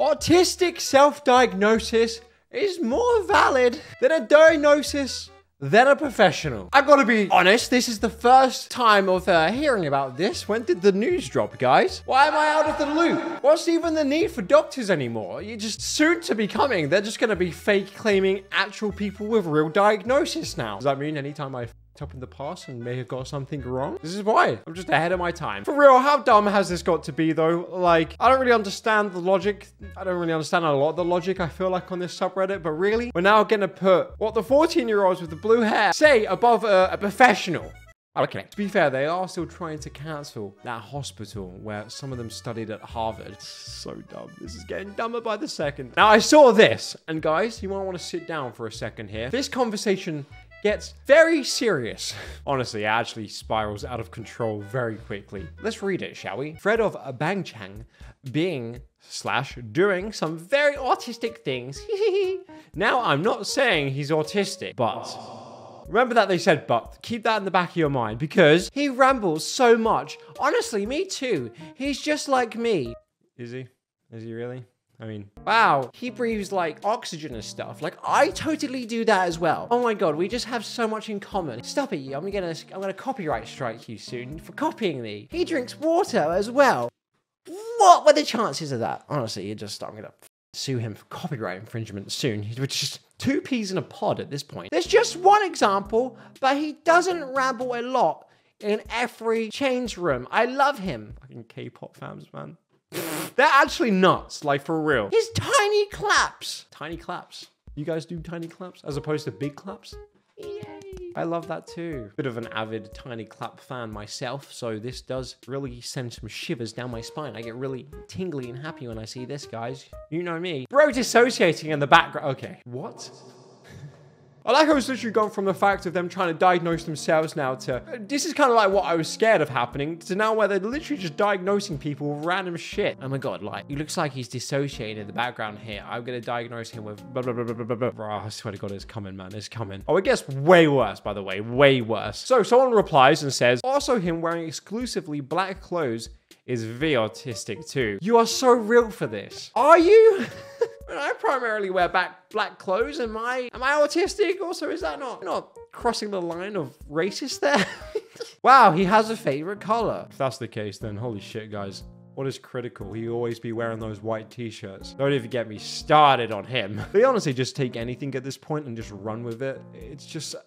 Autistic self-diagnosis is more valid than a diagnosis than a professional. I gotta be honest, this is the first time of hearing about this. When did the news drop, guys? Why am I out of the loop? What's even the need for doctors anymore? You're just soon to be coming. They're just gonna be fake claiming actual people with real diagnosis now. Does that mean anytime I up in the past and may have got something wrong? This is why I'm just ahead of my time. For real, how dumb has this got to be though? Like, I don't really understand the logic. I don't really understand a lot of the logic, I feel like, on this subreddit, but really, we're now gonna put what the 14-year-olds with the blue hair say above a professional. Okay, to be fair, they are still trying to cancel that hospital where some of them studied at Harvard. So dumb. This is getting dumber by the second. Now, I saw this, and guys, you might want to sit down for a second here. This conversation gets very serious. Honestly, it actually spirals out of control very quickly. Let's read it, shall we? Fred of Bangchang being / doing some very autistic things. Now, I'm not saying he's autistic, but remember that they said but. Keep that in the back of your mind because he rambles so much. Honestly, me too. He's just like me. Is he? Is he really? I mean, wow, he breathes like oxygen and stuff. Like, I totally do that as well. Oh my God, we just have so much in common. Stop it, you. I'm gonna copyright strike you soon for copying me. He drinks water as well. What were the chances of that? Honestly, I'm gonna sue him for copyright infringement soon. We're just 2 peas in a pod at this point. There's just one example, but he doesn't ramble a lot in every change room. I love him. Fucking K-pop fans, man. They're actually nuts, like for real. His tiny claps. Tiny claps. You guys do tiny claps as opposed to big claps? Yay. I love that too. Bit of an avid tiny clap fan myself, so this does really send some shivers down my spine. I get really tingly and happy when I see this, guys. You know me. Bro dissociating in the background. Okay. What? I like how it's literally gone from the fact of them trying to diagnose themselves now to, this is kind of like what I was scared of happening, to now where they're literally just diagnosing people with random shit. Oh my God, like, he looks like he's dissociated in the background here. I'm gonna diagnose him with blah, blah, blah, blah, blah, blah. Bro, I swear to God, it's coming, man, it's coming. Oh, it gets way worse, by the way, way worse. So someone replies and says, also him wearing exclusively black clothes is autistic too. You are so real for this. Are you? I primarily wear black clothes. Am I autistic? Also, is that not crossing the line of racist there? Wow, he has a favorite color. If that's the case, then holy shit, guys. What is critical? He always be wearing those white t-shirts. Don't even get me started on him. They honestly just take anything at this point and just run with it. It's just a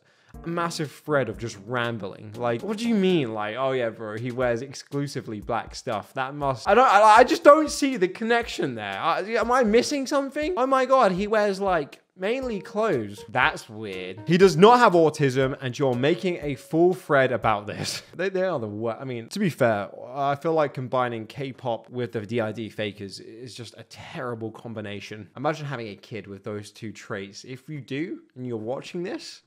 massive thread of just rambling. Like, what do you mean? Like, oh yeah, bro, he wears exclusively black stuff. That must, I just don't see the connection there. Am I missing something? Oh my God, he wears like mainly clothes. That's weird. He does not have autism and you're making a full thread about this. They are the worst. I mean, to be fair, I feel like combining K-pop with the DID fakers is just a terrible combination. Imagine having a kid with those 2 traits. If you do, and you're watching this,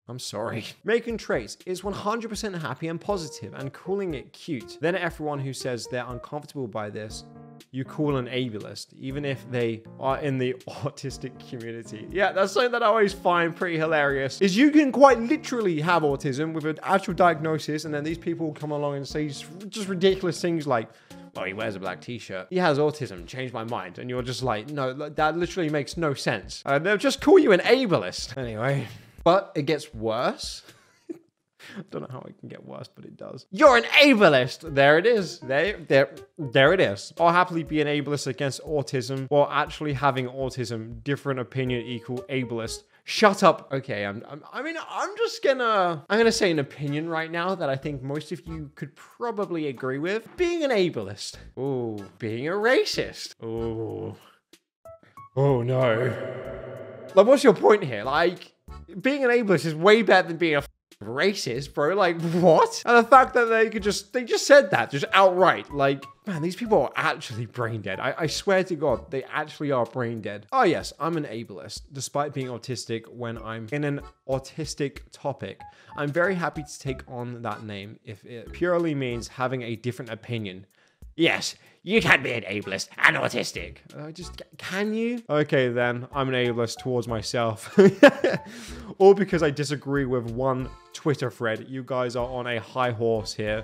I'm sorry. Making traits is 100% happy and positive and calling it cute. Then everyone who says they're uncomfortable by this, you call an ableist, even if they are in the autistic community. Yeah, that's something that I always find pretty hilarious, is you can quite literally have autism with an actual diagnosis, and then these people come along and say just ridiculous things like, oh, he wears a black t-shirt. He has autism, changed my mind. And you're just like, no, that literally makes no sense. They'll just call you an ableist. Anyway. But it gets worse. I don't know how it can get worse, but it does. You're an ableist. There it is. There it is. I'll happily be an ableist against autism while actually having autism. Different opinion equal ableist. Shut up. Okay, I'm gonna say an opinion right now that I think most of you could probably agree with. Being an ableist. Oh, being a racist. Oh. Oh no. Like, what's your point here? Like, being an ableist is way better than being a racist, bro. Like, what? And the fact that they just said that, just outright. Like, man, these people are actually brain dead. I swear to God, they actually are brain dead. Oh yes, I'm an ableist, despite being autistic when I'm in an autistic topic. I'm very happy to take on that name if it purely means having a different opinion. Yes, you can be an ableist and autistic. Can you? Okay, then, I'm an ableist towards myself. All because I disagree with one Twitter thread. You guys are on a high horse here.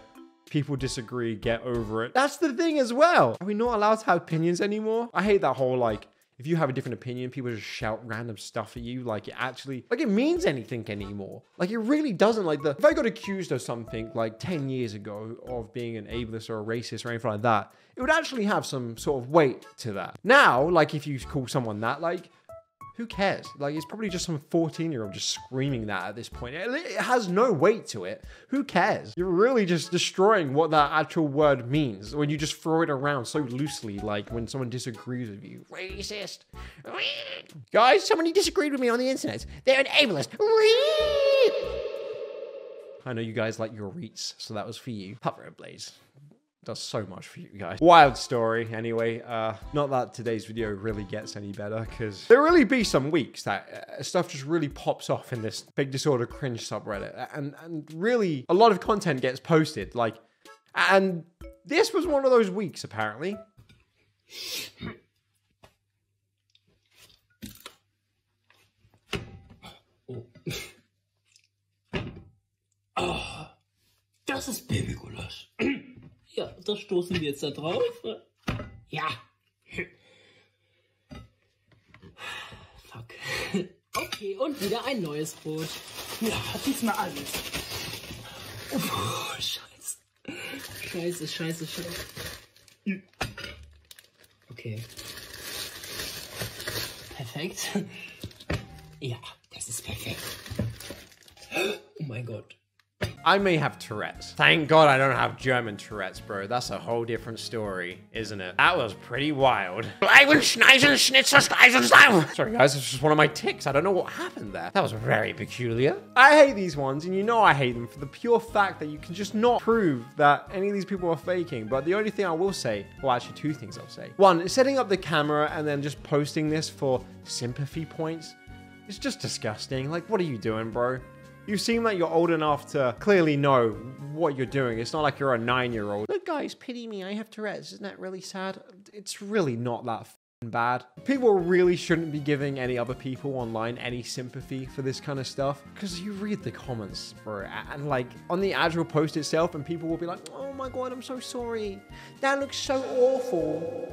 People disagree, get over it. That's the thing as well. Are we not allowed to have opinions anymore? I hate that whole, like, if you have a different opinion, people just shout random stuff at you. Like, it actually, like, it means anything anymore. Like, it really doesn't. Like, if I got accused of something, like, 10 years ago of being an ableist or a racist or anything like that, it would actually have some sort of weight to that. Now, like, if you call someone that, like, who cares? Like, it's probably just some 14-year-old just screaming that at this point. It has no weight to it. Who cares? You're really just destroying what that actual word means when you just throw it around so loosely, like when someone disagrees with you. Racist. Guys, somebody disagreed with me on the internet. They're an ableist. I know you guys like your REITs, so that was for you. Puppet Blaze does so much for you guys. Wild story. Anyway, not that today's video really gets any better, because there really be some weeks that stuff just really pops off in this Big Disorder Cringe subreddit, and really a lot of content gets posted, like, and this was one of those weeks apparently. Oh, das ist Babygulasch. Ja, da stoßen wir jetzt da drauf. Ja. Fuck. Okay, und wieder ein neues Brot. Ja, diesmal alles. Oh, Scheiße. Scheiße. Okay. Perfekt. Ja, das ist perfekt. Oh mein Gott. I may have Tourette's. Thank God I don't have German Tourette's, bro. That's a whole different story, isn't it? That was pretty wild. Sorry guys, it's just one of my tics. I don't know what happened there. That was very peculiar. I hate these ones, and you know I hate them for the pure fact that you can just not prove that any of these people are faking. But the only thing I will say, well, actually two things I'll say. One, setting up the camera and then just posting this for sympathy points, it's just disgusting. Like, what are you doing, bro? You seem like you're old enough to clearly know what you're doing. It's not like you're a 9-year-old. Look, guys, pity me. I have Tourette's. Isn't that really sad? It's really not that bad. People really shouldn't be giving any other people online any sympathy for this kind of stuff, because you read the comments, bro, and like on the actual post itself, and people will be like, oh my God, I'm so sorry. That looks so awful.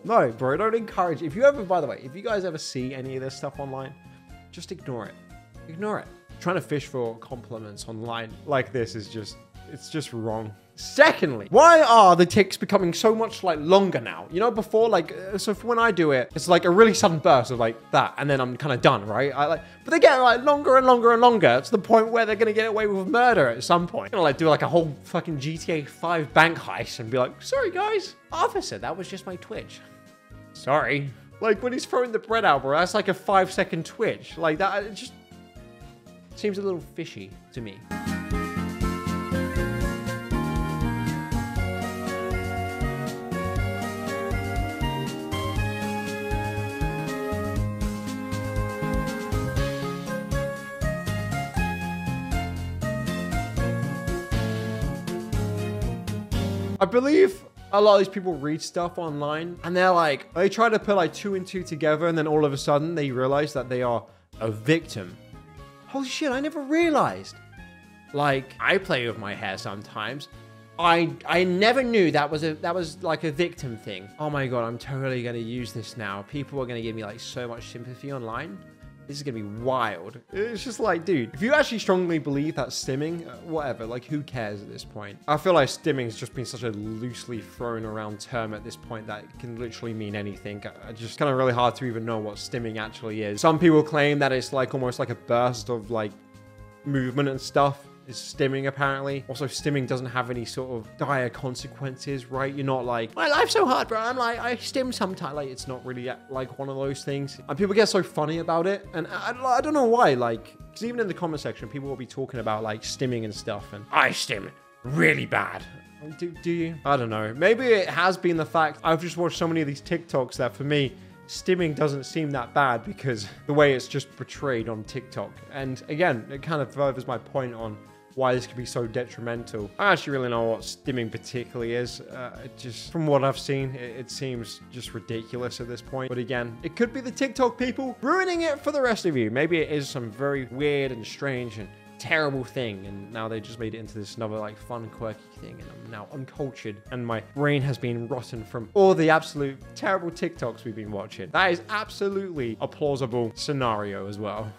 No, bro, don't encourage. If you ever, by the way, if you guys ever see any of this stuff online, just ignore it. Ignore it. Trying to fish for compliments online like this is just, it's just wrong. Secondly, why are the tics becoming so much like longer now? You know, before, like, so for when I do it, it's like a really sudden burst of like that, and then I'm kind of done, right? But they get like longer and longer and longer to the point where they're gonna get away with murder at some point. I'm gonna like do like a whole fucking GTA 5 bank heist and be like, sorry guys, officer, that was just my twitch. Sorry. Like when he's throwing the bread out, bro, that's like a 5-second twitch. Like that, it just seems a little fishy to me. I believe a lot of these people read stuff online and they're like, they try to put like 2 and 2 together, and then all of a sudden they realize that they are a victim. Holy shit, I never realized. Like, I play with my hair sometimes. I never knew that was like a victim thing. Oh my God, I'm totally gonna use this now. People are gonna give me like so much sympathy online. This is gonna be wild. It's just like, dude, if you actually strongly believe that stimming, whatever, like who cares at this point? I feel like stimming's just been such a loosely thrown around term at this point that it can literally mean anything. It's just kind of really hard to even know what stimming actually is. Some people claim that it's like almost like a burst of like movement and stuff. Is stimming apparently. Also, stimming doesn't have any sort of dire consequences, right? You're not like, my life's so hard, bro. I'm like, I stim sometimes. Like, it's not really like one of those things. And people get so funny about it. And I don't know why, like, because even in the comment section, people will be talking about like stimming and stuff. And I stim really bad. Do you? I don't know. Maybe it has been the fact I've just watched so many of these TikToks that for me, stimming doesn't seem that bad because the way it's just portrayed on TikTok. And again, it kind of furthers my point on why this could be so detrimental. I don't actually really know what stimming particularly is. It just, from what I've seen, it seems just ridiculous at this point. But again, it could be the TikTok people ruining it for the rest of you. Maybe it is some very weird and strange and terrible thing, and now they just made it into this another like fun, quirky thing, and I'm now uncultured, and my brain has been rotten from all the absolute terrible TikToks we've been watching. That is absolutely a plausible scenario as well.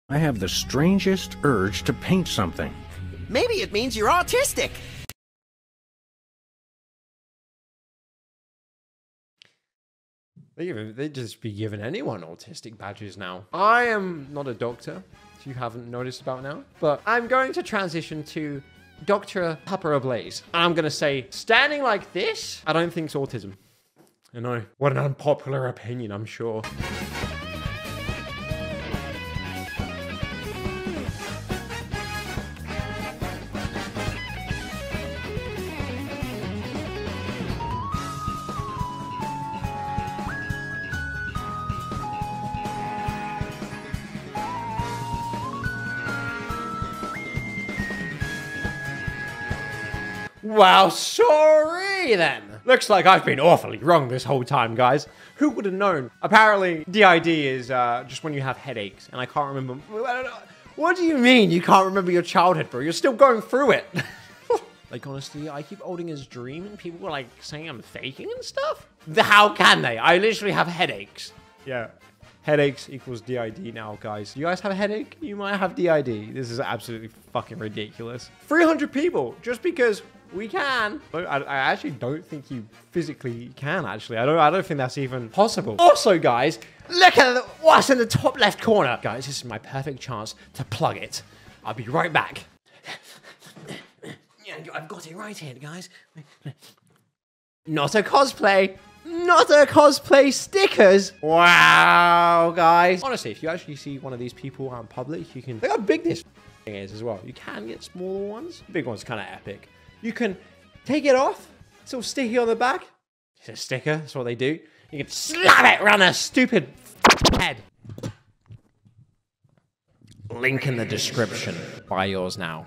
I have the strangest urge to paint something. Maybe it means you're autistic. They just be giving anyone autistic badges now. I am not a doctor, if you haven't noticed about now, but I'm going to transition to Dr. Pepper Ablaze. And I'm going to say, standing like this, I don't think it's autism. I know, what an unpopular opinion, I'm sure. Well, sorry then. Looks like I've been awfully wrong this whole time, guys. Who would have known? Apparently, DID is just when you have headaches, and I can't remember. What do you mean you can't remember your childhood, bro? You're still going through it. Like, honestly, I keep holding his dream, and people are like saying I'm faking and stuff. How can they? I literally have headaches. Yeah. Headaches equals DID now, guys. You guys have a headache? You might have DID. This is absolutely fucking ridiculous. 300 people, just because we can. I actually don't think you physically can, actually. I don't think that's even possible. Also, guys, look at what's in the top left corner. Guys, this is my perfect chance to plug it. I'll be right back. Yeah, I've got it right here, guys. Not a cosplay. Not a cosplay stickers. Wow, guys. Honestly, if you actually see one of these people out in public, you can... Look how big this thing is as well. You can get smaller ones. The big one's kind of epic. You can take it off. It's all sticky on the back. It's a sticker. That's what they do. You can slap it around a stupid head. Link in the description. Buy yours now.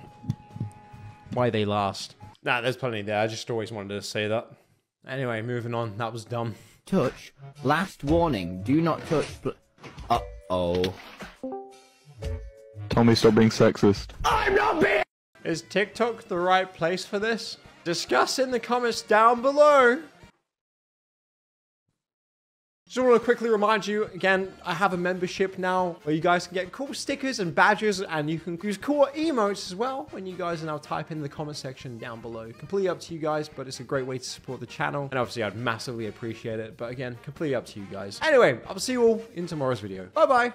Why they last. Nah, there's plenty there. I just always wanted to say that. Anyway, moving on. That was dumb. Touch. Last warning. Do not touch. Uh-oh. Tommy, stop being sexist. I'm not being... Is TikTok the right place for this? Discuss in the comments down below. Just want to quickly remind you, again, I have a membership now where you guys can get cool stickers and badges, and you can use cool emotes as well when you guys now type in the comment section down below. Completely up to you guys, but it's a great way to support the channel, and obviously I'd massively appreciate it. But again, completely up to you guys. Anyway, I'll see you all in tomorrow's video. Bye-bye.